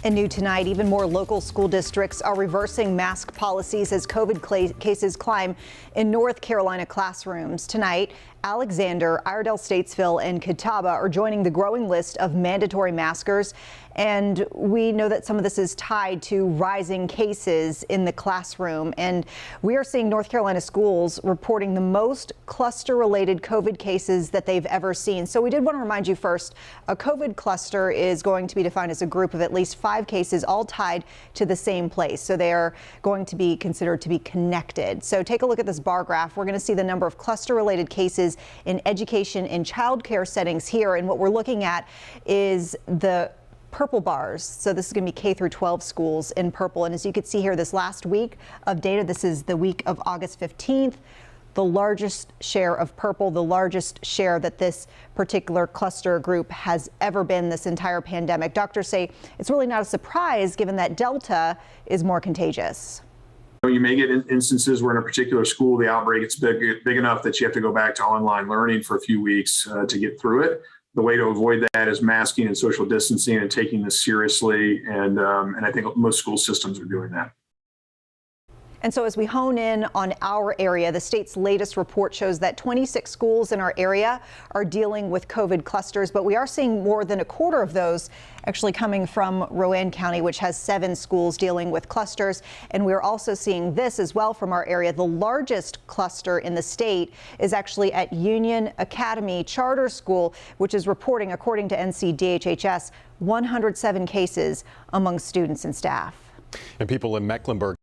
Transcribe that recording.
And new tonight, even more local school districts are reversing mask policies as COVID cases climb in North Carolina classrooms. Tonight, Alexander, Iredell, Statesville, and Catawba are joining the growing list of mandatory maskers. And we know that some of this is tied to rising cases in the classroom. And we are seeing North Carolina schools reporting the most cluster-related COVID cases that they've ever seen. So we did want to remind you first, a COVID cluster is going to be defined as a group of at least 5 cases all tied to the same place. So they are going to be considered to be connected. So take a look at this bar graph. We're going to see the number of cluster-related cases in education and child care settings here. And what we're looking at is the purple bars. So this is going to be K through 12 schools in purple. And as you can see here, this last week of data, this is the week of August 15th. The largest share of purple, the largest share that this particular cluster group has ever been this entire pandemic. Doctors say it's really not a surprise given that Delta is more contagious. You may get instances where in a particular school, the outbreak is big enough that you have to go back to online learning for a few weeks to get through it. The way to avoid that is masking and social distancing and taking this seriously. And I think most school systems are doing that. And so as we hone in on our area, the state's latest report shows that 26 schools in our area are dealing with COVID clusters, but we are seeing more than a quarter of those actually coming from Rowan County, which has 7 schools dealing with clusters. And we're also seeing this as well from our area. The largest cluster in the state is actually at Union Academy Charter School, which is reporting, according to NCDHHS, 107 cases among students and staff. And people in Mecklenburg